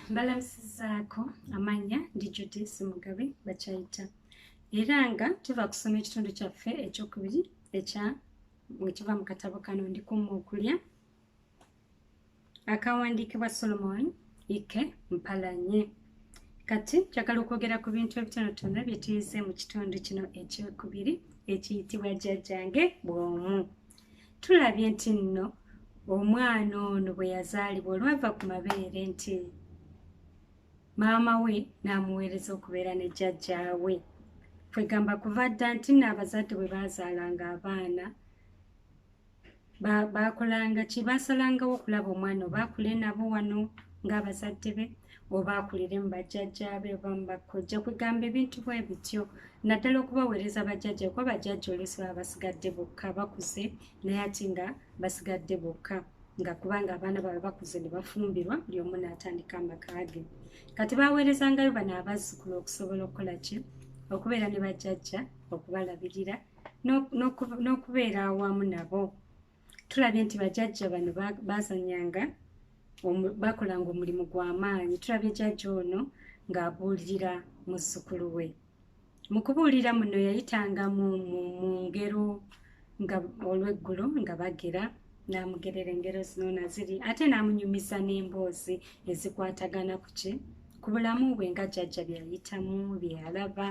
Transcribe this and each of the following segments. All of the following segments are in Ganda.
Mbalamusizaako amanya ndi Judith Mugabe bakyayita era nga tuva kusoma ekitundu kyaffe ekyokubiri ekiva mu katabo kano Ndikuuma Okulya akawandiikibwa Solomon Ike Mpalanye. Kati njagala okwogera ku bintu ebitonotono bye tuyize mu kitundu kino ekyokubiri ekiyitibwa Jjajjange Bw'omu. Tulabye nti nno omwana ono bwe yazaalibwa olwava ku mabeere nti maama we n'amuweereza okubeera ne jjajjaawe. Kwegamba kuva dda nti n'abazadde bwe baazaalanga abaana baakolanga ki? Baasalangawo okulaba omwana oba akule nabo wano ng'abazadde be oba akulire mu bajjajjaabe oba mu bakkojja. Kwegamba ebintu bwe bityo naddala okubaweereza bajjajja kuba bajjajja oluusi baba basigadde bokka bakuze naye ati nga basigadde bokka nga kubanga abaana baba bakuze ne bafumbirwa buli omu n'atandika amaka ge. Kati baaweerezangayo bano abazzukulu okusobola okukola ki? Okubeera ne bajjajja, okubalabirira n'okubeera awamu nabo. Tulabye nti bajjajja bano baazanyanga bakolanga omulimu gw'amaanyi. Tulabye jjajja ono ng'abuulirira muzzukulu we. Mu kubuulira muno yayitanga mu ngero nga olw'eggulo nga bagera n'amugerera engero zino naziri ate n'amunyumiza n'emboozi ezikwatagana ku ki? Ku bulamu bwe nga jjajja byayitamu byalaba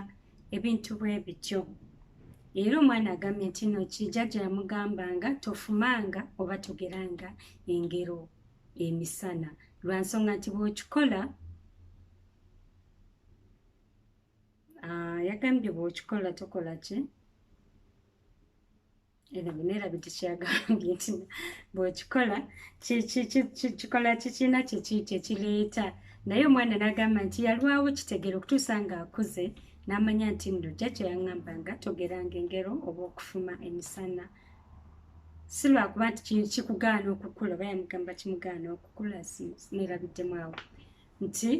ebintu bwe bityo. Era omwana agambye nti nno ki jjajja yamugambanga tofumanga oba togeranga engero emisana lwa nsonga nti bw'okikola yagambye bw'okikola tokola ki? Era neerabidde kyagambye nti bw'okikola kikola kikina kyekireeta. Naye omwana n'agamba nti yalwawo kitegeera okutuusa ng'akuze n'amanya nti nno jjajja yaŋŋambanga togeranga engero oba okufuma emisana. Si lwakuba nti kikugaana okukula oba yamugamba kimugaana okukula, neerabiddemu awo nti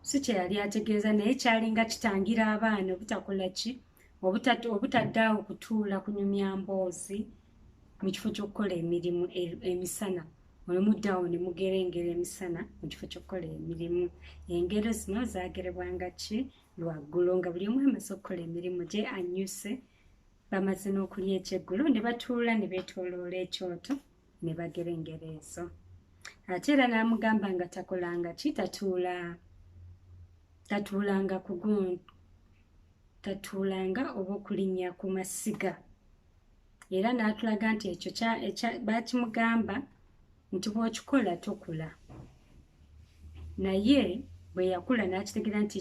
si kye yali ategeeza naye kyalinga kitangira abaana obutakola ki? Obutaddaawo kutuula kunyumya mboozi mu kifo ky'okukola emirimu emisana. Olumuddaawo ne mugera engero emisana mu kifo ky'okukola emirimu. Engero zino zaagerebwanga ki? Lwaggulo nga buli omu amaze okukola emirimu gye anyuse bamaze n'okulya ekyeggulo ne batuula ne beetooloola ekyoto ne bagera engero ezo. Ate era n'amugamba nga takolanga ki? Tatuulanga oba okulinnya ku masiga. Era n'atulaga nti ekyo baakimugamba nti bw'okikola tokula. Naye bwe yakula n'akitegeera nti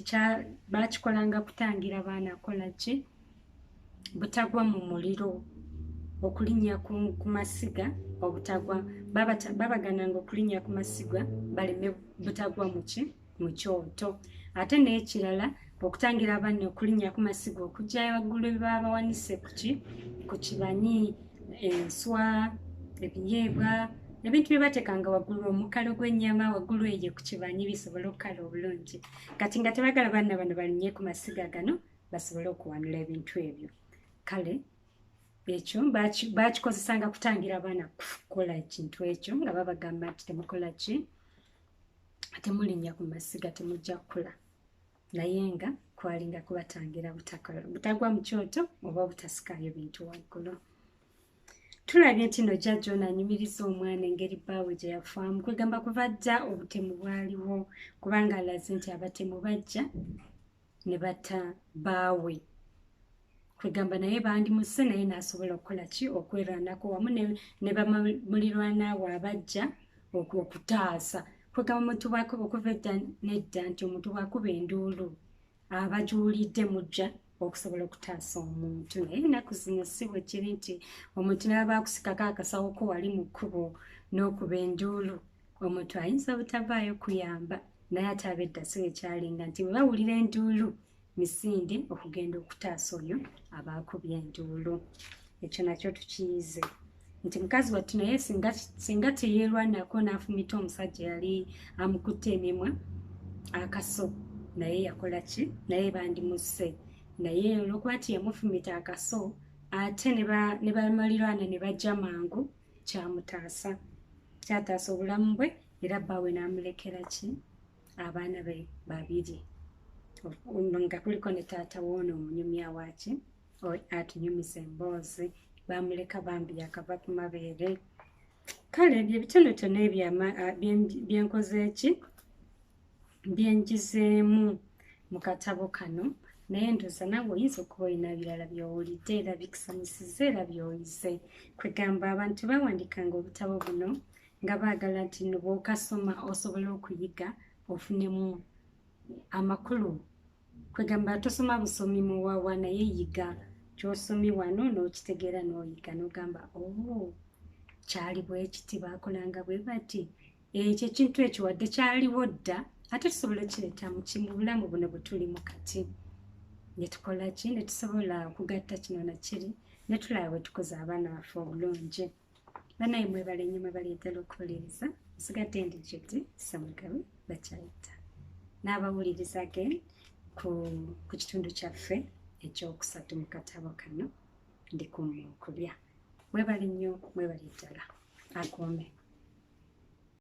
baakikolanga kutangira baana akola ki? Butagwa mu muliro. Okulinnya ku masiga obutagwa babagananga okulinnya ku masiga baleme butagwa mu ki? Mu kyoto. Ate n'ekirala okutangira abaana okulinnya ku masiga okujja waggulu bye bawanise ku kibanyi, enswa, ebinyeebwa, ebintu bye bateekanga waggulu, omukalo gw'ennyama waggulu eyo ku kibanyi bisobole okukala obulungi. Kati nga tebagala baana bano balinnye ku masiga gano basobole okuwanula ebintu ebyo. Kale ekyo baakikozesanga kutangira abaana kukola ekintu ekyo nga babagamba nti temukola ki? Temulinnya ku masiga temujja kukula. Naye nga kwalinga kubatangira butagwa mu kyoto oba butasikayo bintu waggulu. Tulabye nti no jjajja ono anyumiriza omwana engeri bbaawe gye yafaamu. Kwegamba kuva dda obutemu bwaliwo kubanga alaze nti abatemu bajja ne batta bbaawe. Kwegamba naye bandimuse naye n'asobola okukola ki? Okwerwanako wamu ne bamulirwanaawe abajja okutaasa. Kwegamba omuntu bw'akuba okuva edda n'edda nti omuntu bw'akuba enduulu abajuulidde mujja okusobola okutaasa omuntu. Naye ennaku zino si bwe kiri nti omuntu n'aba akusikako akasawo ko wali mu kkubo n'okuba enduulu omuntu ayinza obutavaayo kuyamba. Naye ate ab'edda si bwe kyalinga nti bwe bawulira enduulu misinde okugenda okutaasa oyo abaakubye enduulu. Ekyo nakyo tukiyize nti mukazi wattu naye singa teyeerwanako n'afumita omusajja yali amukutte emimwa akaso naye yakola ki? Naye bandimusse. Naye olw'okuba nti yamufumita akaso ate ne bamalirwana ne bajja mangu kyamutaasa. Kyataasa obulamu bwe era bbaawe n'amulekera ki? abaana be babiri nga kuliko ne taata woono omunyumya waaki atunyumiza emboozi bamuleka bambi akava ku mabeere. Kale ebyo ebitonotono ebyo byenkoze ki byenjizeemu mu katabo kano, naye ndoza nawe oyinza okuba olina birala byowulidde era bikusanyusiza era byoyize. Kwegamba abantu bawandikanga obutabo buno nga baagala nti bw'okasoma osobola okuyiga ofunemu amakulu. Kwegamba tosoma busomi muwawa naye yiga kyosomye wano n'okitegeera n'oyiga n'ogamba kyali bwekiti baakolanga bwe bati. Ekyo ekintu ekyo wadde kyaliwo dda ate tusobola kireeta mu bulamu buno bwe tulimu kati. Ne tukola ki? Ne tusobola okugatta kino na kiri ne tulaba bwe tukoze abaana baffe obulungi. Banaye mwebale nnyo mwebaleetera okuwuliriza. Nsigadde ndi Judy Ssemugabi bakyayita. N'abawuliriza again ku kitundu kyaffe ekyokusatu mu katabo kano ndi ku Kulya. Mwebale nnyo mwebale ddala. Akuume.